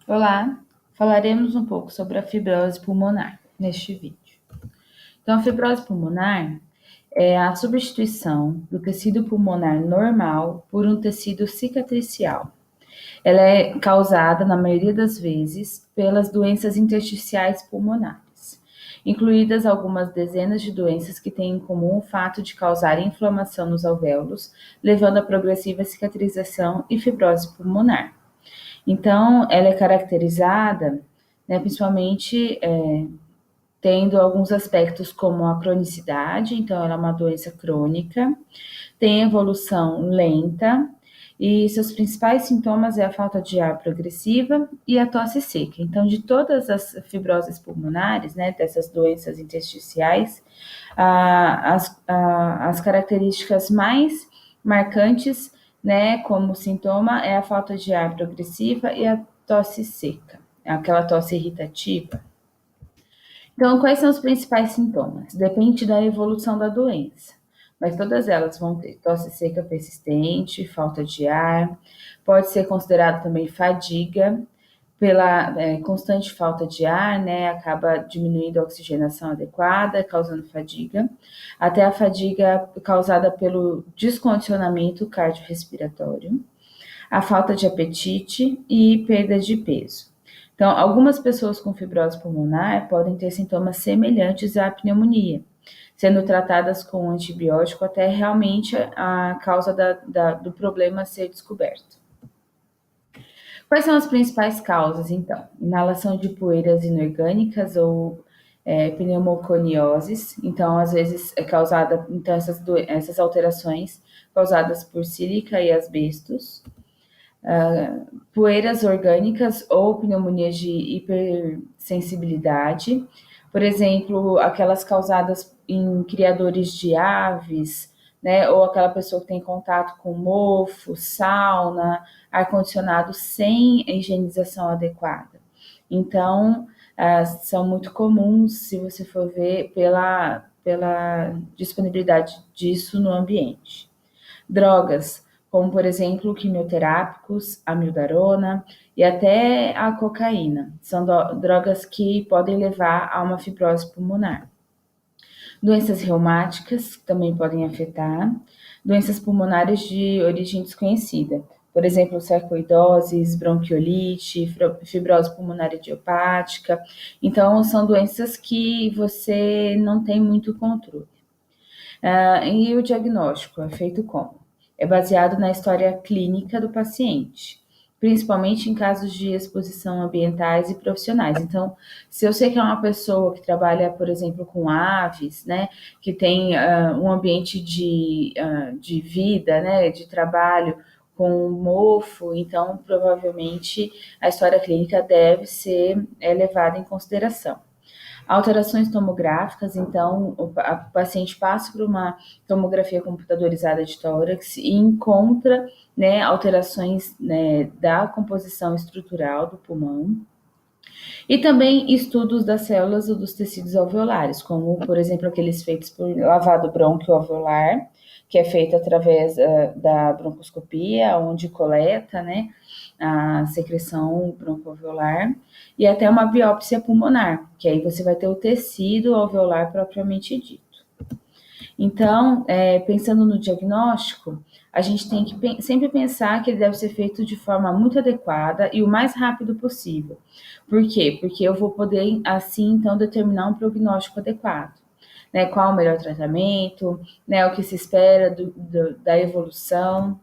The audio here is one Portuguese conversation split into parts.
Olá, falaremos um pouco sobre a fibrose pulmonar neste vídeo. Então, a fibrose pulmonar é a substituição do tecido pulmonar normal por um tecido cicatricial. Ela é causada, na maioria das vezes, pelas doenças intersticiais pulmonares, incluídas algumas dezenas de doenças que têm em comum o fato de causar inflamação nos alvéolos, levando à progressiva cicatrização e fibrose pulmonar. Então, ela é caracterizada, né, principalmente tendo alguns aspectos como a cronicidade, então ela é uma doença crônica, tem evolução lenta e seus principais sintomas é a falta de ar progressiva e a tosse seca. Então, de todas as fibroses pulmonares, né, dessas doenças intersticiais, as características mais marcantes, né, como sintoma é a falta de ar progressiva e a tosse seca, aquela tosse irritativa. Então, quais são os principais sintomas? Depende da evolução da doença, mas todas elas vão ter tosse seca persistente, falta de ar, pode ser considerado também fadiga, pela constante falta de ar, né, acaba diminuindo a oxigenação adequada, causando fadiga, até a fadiga causada pelo descondicionamento cardiorrespiratório, a falta de apetite e perda de peso. Então, algumas pessoas com fibrose pulmonar podem ter sintomas semelhantes à pneumonia, sendo tratadas com antibiótico até realmente a causa do problema ser descoberto. Quais são as principais causas, então? Inalação de poeiras inorgânicas ou pneumoconioses, então às vezes é causada, então essas alterações causadas por sílica e asbestos, poeiras orgânicas ou pneumonias de hipersensibilidade, por exemplo, aquelas causadas em criadores de aves, né, ou aquela pessoa que tem contato com mofo, sauna, ar-condicionado sem higienização adequada. Então, são muito comuns, se você for ver, pela disponibilidade disso no ambiente. Drogas, como por exemplo quimioterápicos, amiodarona e até a cocaína, são drogas que podem levar a uma fibrose pulmonar. Doenças reumáticas também podem afetar, doenças pulmonares de origem desconhecida, por exemplo, sarcoidoses, bronquiolite, fibrose pulmonar idiopática. Então, são doenças que você não tem muito controle. E o diagnóstico é feito como? É baseado na história clínica do paciente, principalmente em casos de exposição ambientais e profissionais. Então, se eu sei que é uma pessoa que trabalha, por exemplo, com aves, né, que tem um ambiente de vida, né, de trabalho com mofo, então provavelmente a história clínica deve ser levada em consideração. Alterações tomográficas, então, a paciente passa por uma tomografia computadorizada de tórax e encontra, né, alterações, né, da composição estrutural do pulmão. E também estudos das células ou dos tecidos alveolares, como, por exemplo, aqueles feitos por lavado brônquio-alveolar, que é feito através da broncoscopia, onde coleta, né, a secreção broncoalveolar, e até uma biópsia pulmonar, que aí você vai ter o tecido alveolar propriamente dito. Então, pensando no diagnóstico, a gente tem que sempre pensar que ele deve ser feito de forma muito adequada e o mais rápido possível. Por quê? Porque eu vou poder, assim, então, determinar um prognóstico adequado. Né, qual o melhor tratamento, né, o que se espera da evolução.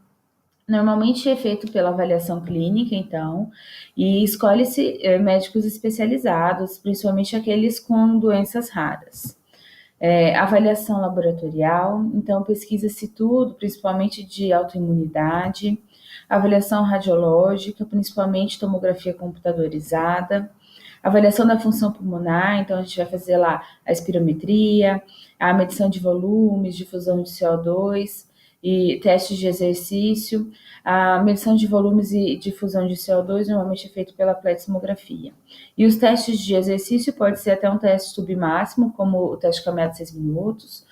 Normalmente é feito pela avaliação clínica, então, e escolhe-se médicos especializados, principalmente aqueles com doenças raras. Avaliação laboratorial, então pesquisa-se tudo, principalmente de autoimunidade, avaliação radiológica, principalmente tomografia computadorizada, avaliação da função pulmonar, então a gente vai fazer lá a espirometria, a medição de volumes, difusão de CO2 e testes de exercício. A medição de volumes e difusão de CO2 normalmente é feito pela pletismografia. E os testes de exercício pode ser até um teste submáximo, como o teste de caminhada de 6 minutos,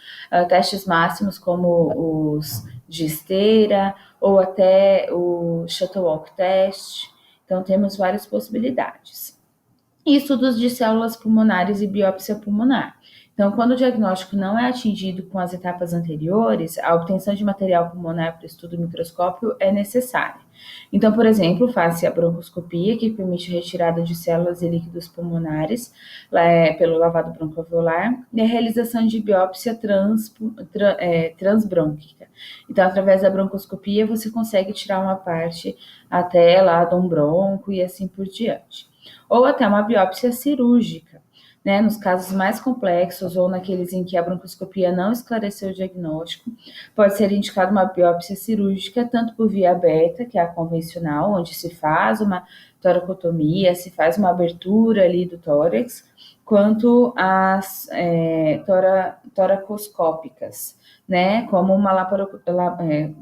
testes máximos como os de esteira, ou até o shuttle walk test. Então, temos várias possibilidades. E estudos de células pulmonares e biópsia pulmonar. Então, quando o diagnóstico não é atingido com as etapas anteriores, a obtenção de material pulmonar para o estudo microscópio é necessária. Então, por exemplo, faz-se a broncoscopia, que permite a retirada de células e líquidos pulmonares pelo lavado broncoalveolar, e a realização de biópsia transbrônquica. Então, através da broncoscopia, você consegue tirar uma parte até lá de um bronco e assim por diante. Ou até uma biópsia cirúrgica, né, nos casos mais complexos ou naqueles em que a broncoscopia não esclareceu o diagnóstico, pode ser indicada uma biópsia cirúrgica, tanto por via aberta, que é a convencional, onde se faz uma toracotomia, se faz uma abertura ali do tórax, quanto as toracoscópicas, né, como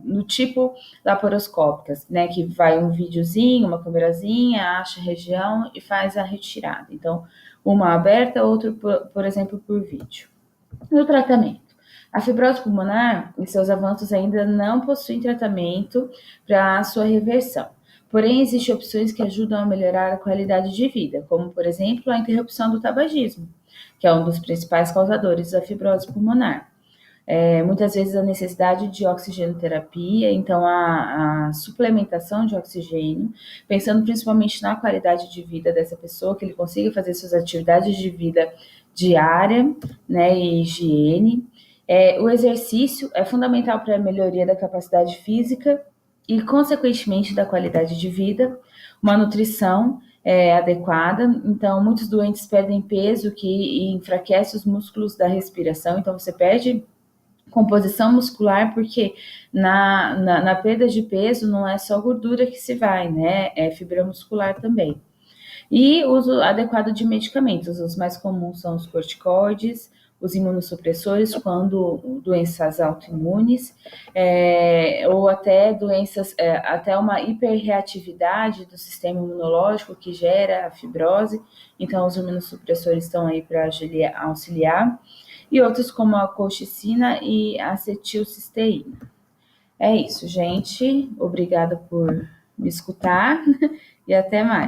no tipo laparoscópicas, né, que vai um videozinho, uma câmerazinha, acha a região e faz a retirada. Então, uma aberta, outra, por exemplo, por vídeo. No tratamento. A fibrose pulmonar e seus avanços ainda não possuem tratamento para sua reversão. Porém, existem opções que ajudam a melhorar a qualidade de vida, como, por exemplo, a interrupção do tabagismo, que é um dos principais causadores da fibrose pulmonar. Muitas vezes a necessidade de oxigenoterapia, então a suplementação de oxigênio, pensando principalmente na qualidade de vida dessa pessoa, que ele consiga fazer suas atividades de vida diária, né, e higiene. O exercício é fundamental para a melhoria da capacidade física e, consequentemente, da qualidade de vida. Uma nutrição adequada, então muitos doentes perdem peso que enfraquece os músculos da respiração, então você perde composição muscular, porque na perda de peso não é só gordura que se vai, né? É fibra muscular também. E uso adequado de medicamentos. Os mais comuns são os corticoides, os imunossupressores, quando doenças autoimunes, ou até doenças, até uma hiperreatividade do sistema imunológico que gera a fibrose. Então, os imunossupressores estão aí para auxiliar. E outros como a colchicina e a acetilcisteína. É isso, gente. Obrigada por me escutar e até mais.